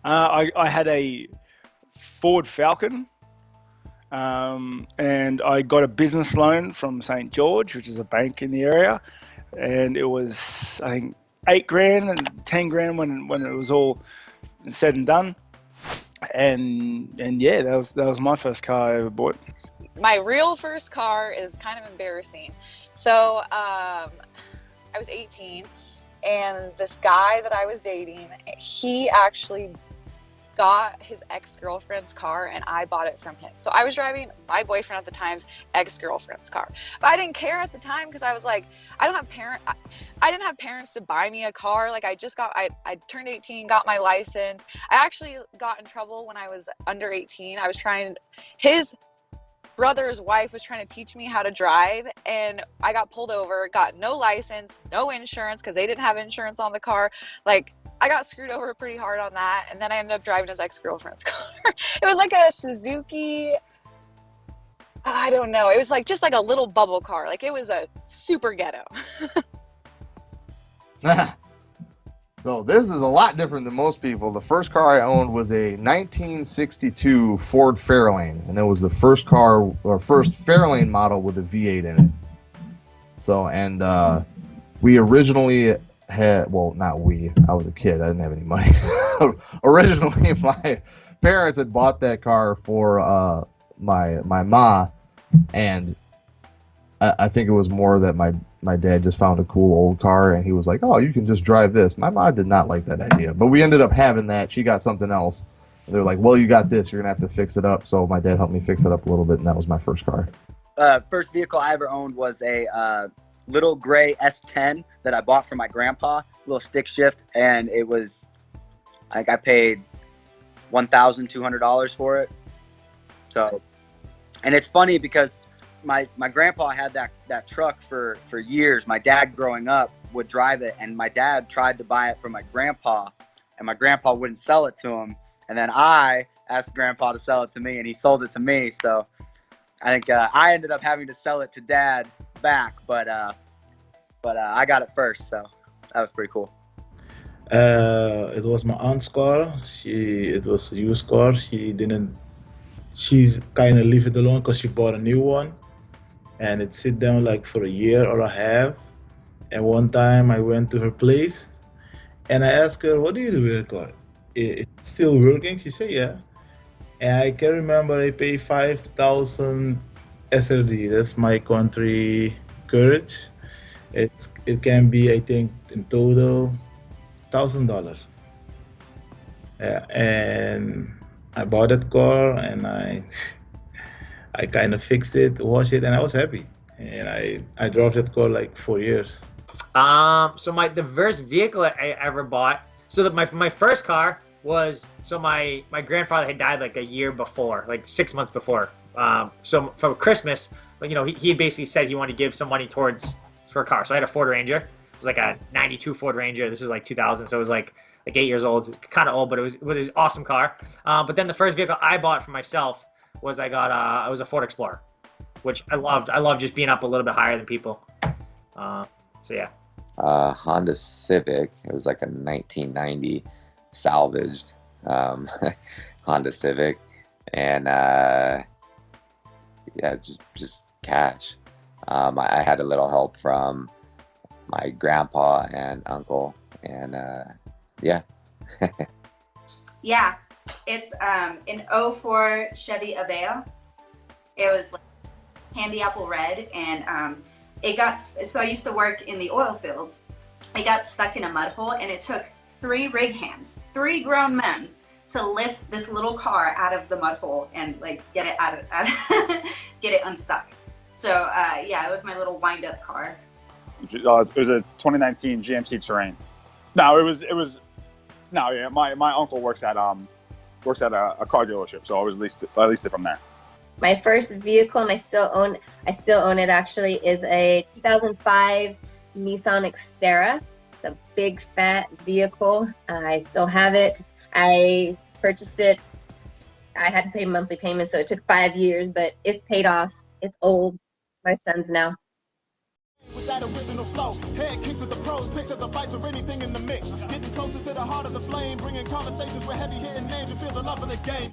I had a Ford Falcon, and I got a business loan from St. George, which is a bank in the area, and it was, I think, 8 grand and 10 grand when it was all said and done. And yeah, that was my first car I ever bought. My real first car is kind of embarrassing. So I was 18, and this guy that I was dating, he actually got his ex-girlfriend's car, and I bought it from him. So I was driving my boyfriend at the time's ex-girlfriend's car, but I didn't care at the time because I was like, I didn't have parents to buy me a car. Like, I turned 18, got my license. I actually got in trouble when I was under 18. His brother's wife was trying to teach me how to drive, and I got pulled over, got no license, no insurance, because they didn't have insurance on the car. Like, I got screwed over pretty hard on that, and then I ended up driving his ex-girlfriend's car. It was like a Suzuki, I don't know, it was like just like a little bubble car. Like, it was a super ghetto. So this is a lot different than most people. The first car I owned was a 1962 Ford Fairlane, and it was the first Fairlane model with a V8 in it. So, and we originally had, well, not we, I was a kid, I didn't have any money. Originally, my parents had bought that car for my ma, and I think it was more that my dad just found a cool old car, and he was like, oh, you can just drive this. My mom did not like that idea, but we ended up having that. She got something else. They're like, well, you got this, you're gonna have to fix it up. So my dad helped me fix it up a little bit, and that was my first car. First vehicle I ever owned was a little gray S10 that I bought from my grandpa, little stick shift, and it was, I paid $1,200 for it. So, and it's funny because my grandpa had that truck for years. My dad growing up would drive it, and my dad tried to buy it from my grandpa, and my grandpa wouldn't sell it to him. And then I asked grandpa to sell it to me, and he sold it to me. So I think I ended up having to sell it to dad back, but I got it first, so that was pretty cool. It was my aunt's car. It was a used car. She kind of leave it alone because she bought a new one, and it sit down like for a year or a half. And one time I went to her place, and I asked her, "What do you do with the car? It's still working?" She said, "Yeah." And I can remember I paid 5,000 SRD. That's my country courage. It can be, I think, in total $1,000. Yeah, and I bought that car, and I kind of fixed it, washed it, and I was happy. And I drove that car like 4 years. So the first vehicle I ever bought. So my first car was, so my grandfather had died like a year before, like 6 months before. So for Christmas, he basically said he wanted to give some money towards for a car. So I had a Ford Ranger. It was like a '92 Ford Ranger. This was like 2000, so it was like 8 years old. It was kind of old, but it was an awesome car. But then the first vehicle I bought for myself was it was a Ford Explorer, which I loved. I loved just being up a little bit higher than people. So yeah. Honda Civic. It was like a 1990 salvaged Honda Civic, and yeah, just cash. I had a little help from my grandpa and uncle, and yeah. Yeah, it's an 04 Chevy Avila. It was like candy apple red, and so I used to work in the oil fields. It got stuck in a mud hole, and it took 3 rig hands, 3 grown men, to lift this little car out of the mud hole and like get it get it unstuck. So yeah, it was my little wind-up car. It was a 2019 GMC Terrain. No, yeah. My uncle works at a car dealership, so I was leased it from there. My first vehicle, and I still own it actually, is a 2005 Nissan Xterra. It's a big fat vehicle. I still have it. I purchased it. I had to pay monthly payments, so it took 5 years, but it's paid off. It's old. My son's now. With that original flow, head kicks with the pros, picks of the fights or anything in the mix. Getting closer to to the heart of the flame, bringing conversations with heavy hitting names. You feel the love of the game.